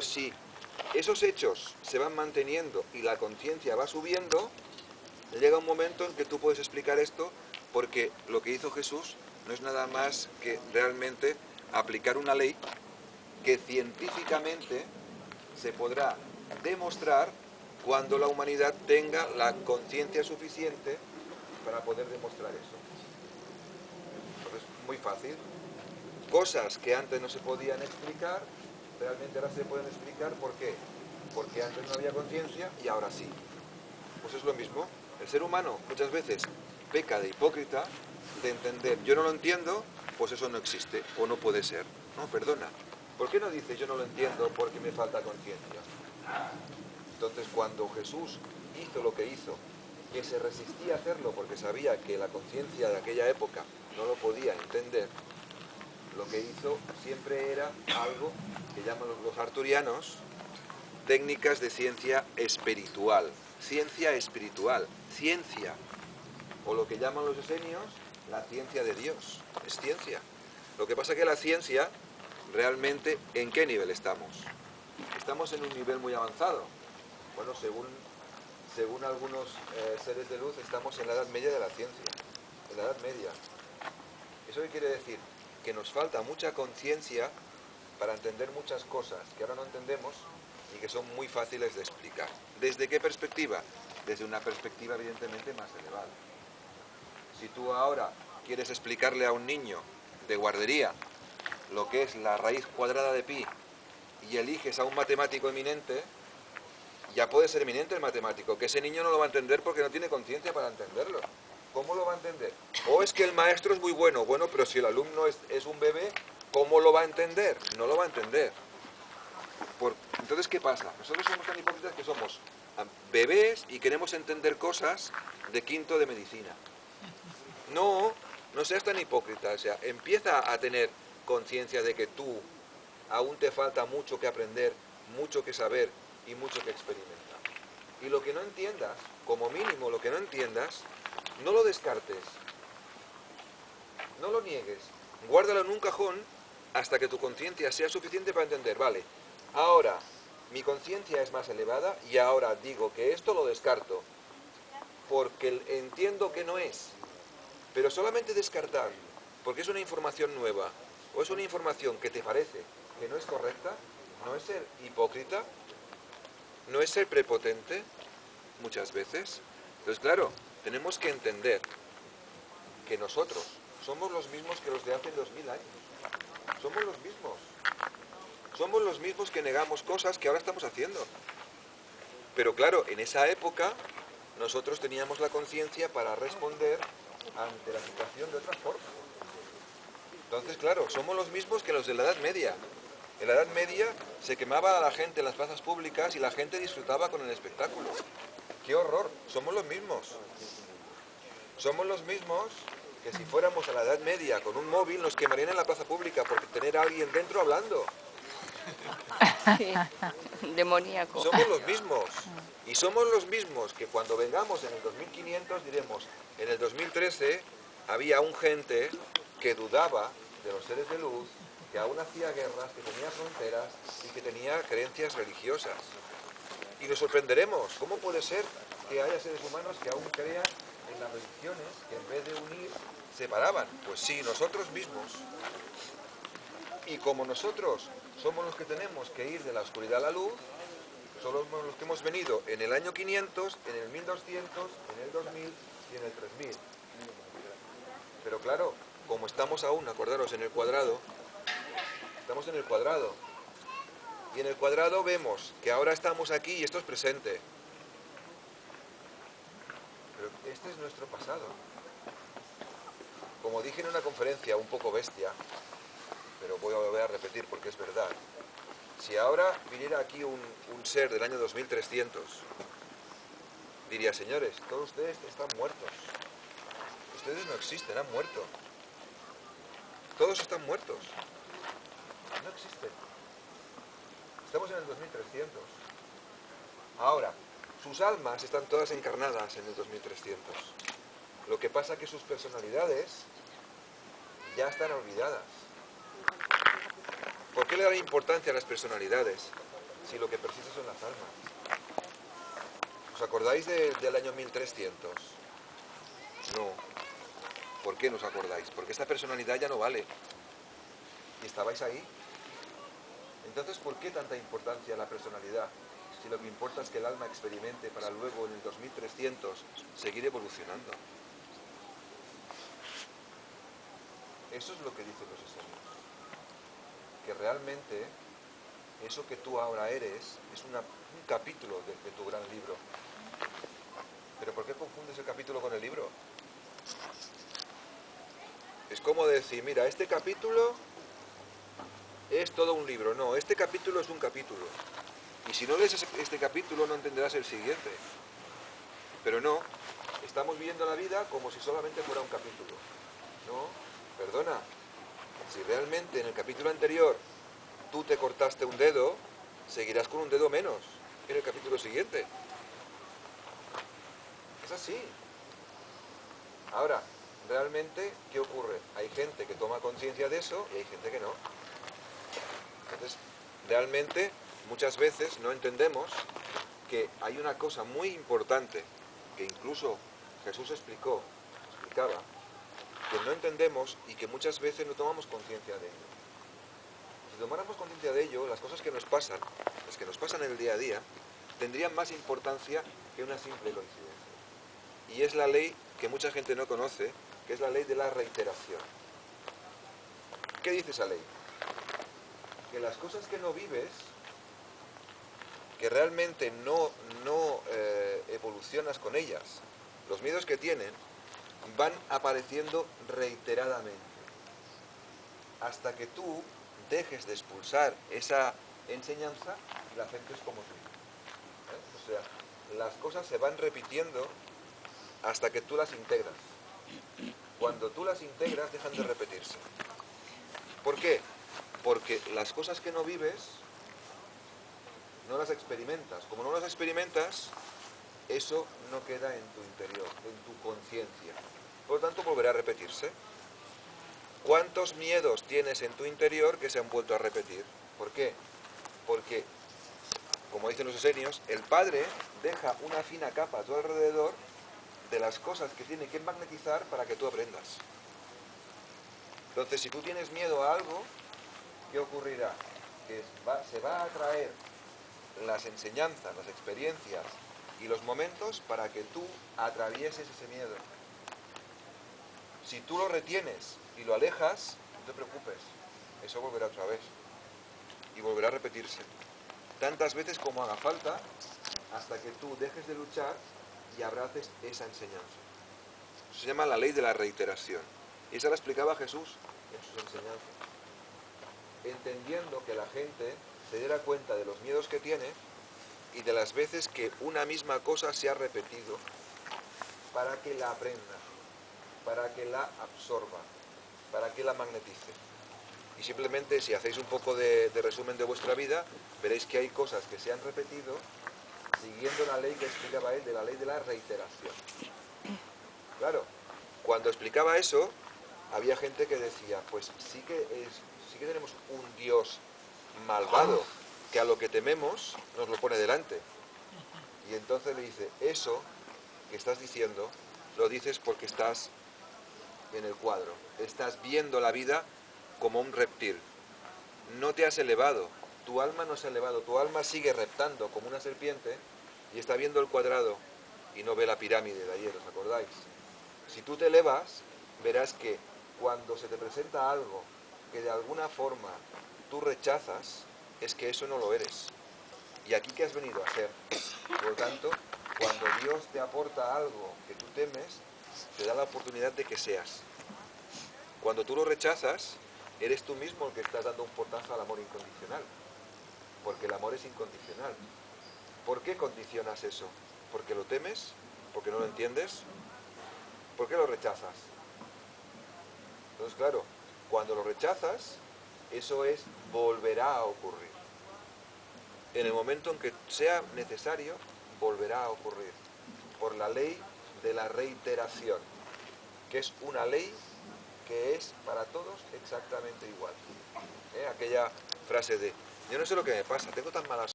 Si esos hechos se van manteniendo y la conciencia va subiendo, llega un momento en que tú puedes explicar esto, porque lo que hizo Jesús no es nada más que realmente aplicar una ley que científicamente se podrá demostrar cuando la humanidad tenga la conciencia suficiente para poder demostrar eso. Entonces, muy fácil. Cosas que antes no se podían explicar, realmente ahora se pueden explicar. ¿Por qué? Porque antes no había conciencia y ahora sí. Pues es lo mismo. El ser humano muchas veces peca de hipócrita, de entender, yo no lo entiendo, pues eso no existe o no puede ser. No, perdona. ¿Por qué no dice yo no lo entiendo porque me falta conciencia? Entonces, cuando Jesús hizo lo que hizo, que se resistía a hacerlo porque sabía que la conciencia de aquella época no lo podía entender, lo que hizo siempre era algo que llaman los arturianos técnicas de ciencia espiritual. Ciencia espiritual, ciencia, o lo que llaman los esenios, la ciencia de Dios. Es ciencia. Lo que pasa es que la ciencia, realmente, ¿en qué nivel estamos? Estamos en un nivel muy avanzado. Bueno, según algunos seres de luz, estamos en la edad media de la ciencia. En la edad media. ¿Eso qué quiere decir? Que nos falta mucha conciencia para entender muchas cosas que ahora no entendemos y que son muy fáciles de explicar. ¿Desde qué perspectiva? Desde una perspectiva evidentemente más elevada. Si tú ahora quieres explicarle a un niño de guardería lo que es la raíz cuadrada de pi y eliges a un matemático eminente, ya puede ser eminente el matemático, que ese niño no lo va a entender porque no tiene conciencia para entenderlo. ¿Cómo lo va a entender? O es que el maestro es muy bueno, pero si el alumno es un bebé, ¿cómo lo va a entender? No lo va a entender. Entonces, ¿qué pasa? Nosotros somos tan hipócritas que somos bebés y queremos entender cosas de quinto de medicina. No, no seas tan hipócrita, o sea, empieza a tener conciencia de que tú aún te falta mucho que aprender, mucho que saber y mucho que experimentar. Y lo que no entiendas, como mínimo lo que no entiendas, no lo descartes, no lo niegues, guárdalo en un cajón hasta que tu conciencia sea suficiente para entender, vale, ahora mi conciencia es más elevada y ahora digo que esto lo descarto, porque entiendo que no es, pero solamente descartar, porque es una información nueva, o es una información que te parece que no es correcta, no es ser hipócrita, no es ser prepotente, muchas veces. Entonces, claro, tenemos que entender que nosotros somos los mismos que los de hace 2000 años. Somos los mismos. Somos los mismos que negamos cosas que ahora estamos haciendo. Pero claro, en esa época nosotros teníamos la conciencia para responder ante la situación de otra forma. Entonces, claro, somos los mismos que los de la Edad Media. En la Edad Media se quemaba a la gente en las plazas públicas y la gente disfrutaba con el espectáculo. ¡Qué horror! Somos los mismos. Somos los mismos que si fuéramos a la Edad Media con un móvil nos quemarían en la plaza pública por tener a alguien dentro hablando. Sí, demoníaco. Somos los mismos. Y somos los mismos que cuando vengamos en el 2500 diremos, en el 2013 había un gente que dudaba de los seres de luz, que aún hacía guerras, que tenía fronteras y que tenía creencias religiosas. Y nos sorprenderemos. ¿Cómo puede ser que haya seres humanos que aún crean en las religiones que en vez de unir, separaban? Pues sí, nosotros mismos. Y como nosotros somos los que tenemos que ir de la oscuridad a la luz, somos los que hemos venido en el año 500, en el 1200, en el 2000 y en el 3000. Pero claro, como estamos aún, acordaros, en el cuadrado, estamos en el cuadrado. Y en el cuadrado vemos que ahora estamos aquí y esto es presente. Pero este es nuestro pasado. Como dije en una conferencia un poco bestia, pero voy a repetir porque es verdad. Si ahora viniera aquí un ser del año 2300, diría, señores, todos ustedes están muertos. Ustedes no existen, han muerto. Todos están muertos. No existen. Estamos en el 2300. Ahora, sus almas están todas encarnadas en el 2300. Lo que pasa es que sus personalidades ya están olvidadas. ¿Por qué le dan importancia a las personalidades? si lo que persiste son las almas? ¿Os acordáis del año 1300? No. ¿Por qué no os acordáis? Porque esta personalidad ya no vale. ¿Y estabais ahí? Entonces, ¿por qué tanta importancia a la personalidad? Si lo que importa es que el alma experimente para luego en el 2300 seguir evolucionando. Eso es lo que dicen los esenios. Que realmente eso que tú ahora eres es un capítulo de tu gran libro. ¿Pero por qué confundes el capítulo con el libro? Es como decir, mira, este capítulo es todo un libro. No, este capítulo es un capítulo. Y si no lees este capítulo no entenderás el siguiente. Pero no, estamos viviendo la vida como si solamente fuera un capítulo. No, perdona. Si realmente en el capítulo anterior tú te cortaste un dedo, seguirás con un dedo menos en el capítulo siguiente. Es así. Ahora, realmente, ¿qué ocurre? Hay gente que toma conciencia de eso y hay gente que no. Entonces, realmente, muchas veces no entendemos que hay una cosa muy importante que incluso Jesús explicaba, que no entendemos y que muchas veces no tomamos conciencia de ello. Si tomáramos conciencia de ello, las cosas que nos pasan, las que nos pasan en el día a día, tendrían más importancia que una simple coincidencia. Y es la ley que mucha gente no conoce, que es la ley de la reiteración. ¿Qué dice esa ley? Que las cosas que no vives, que realmente no evolucionas con ellas, los miedos que tienen, van apareciendo reiteradamente, hasta que tú dejes de expulsar esa enseñanza y la aceptes como tú. O sea, las cosas se van repitiendo hasta que tú las integras. Cuando tú las integras, dejan de repetirse. ¿Por qué? Porque las cosas que no vives, no las experimentas. Como no las experimentas, eso no queda en tu interior, en tu conciencia. Por lo tanto, volverá a repetirse. ¿Cuántos miedos tienes en tu interior que se han vuelto a repetir? ¿Por qué? Porque, como dicen los esenios, el Padre deja una fina capa a tu alrededor de las cosas que tiene que magnetizar para que tú aprendas. Entonces, si tú tienes miedo a algo, ¿qué ocurrirá? Que se va a atraer las enseñanzas, las experiencias y los momentos para que tú atravieses ese miedo. Si tú lo retienes y lo alejas, no te preocupes, eso volverá otra vez y volverá a repetirse tantas veces como haga falta hasta que tú dejes de luchar y abraces esa enseñanza. Eso se llama la ley de la reiteración y esa la explicaba Jesús en sus enseñanzas, entendiendo que la gente se diera cuenta de los miedos que tiene y de las veces que una misma cosa se ha repetido para que la aprenda, para que la absorba, para que la magnetice. Y simplemente si hacéis un poco de resumen de vuestra vida, veréis que hay cosas que se han repetido siguiendo la ley que explicaba él, de la ley de la reiteración. Claro, cuando explicaba eso, había gente que decía, pues sí que tenemos un Dios malvado, que a lo que tememos nos lo pone delante. Y entonces le dice, eso que estás diciendo, lo dices porque estás en el cuadro. Estás viendo la vida como un reptil. No te has elevado. Tu alma no se ha elevado. Tu alma sigue reptando como una serpiente y está viendo el cuadrado y no ve la pirámide de ayer, ¿os acordáis? Si tú te elevas, verás que cuando se te presenta algo que de alguna forma tú rechazas, es que eso no lo eres. ¿Y aquí qué has venido a ser? Por lo tanto, cuando Dios te aporta algo que tú temes, te da la oportunidad de que seas. Cuando tú lo rechazas, eres tú mismo el que estás dando un portazo al amor incondicional. Porque el amor es incondicional. ¿Por qué condicionas eso? ¿Porque lo temes? ¿Porque no lo entiendes? ¿Por qué lo rechazas? Entonces, claro, cuando lo rechazas, eso volverá a ocurrir. En el momento en que sea necesario, volverá a ocurrir. Por la ley de la reiteración, que es una ley que es para todos exactamente igual. Aquella frase de, yo no sé lo que me pasa, tengo tan mala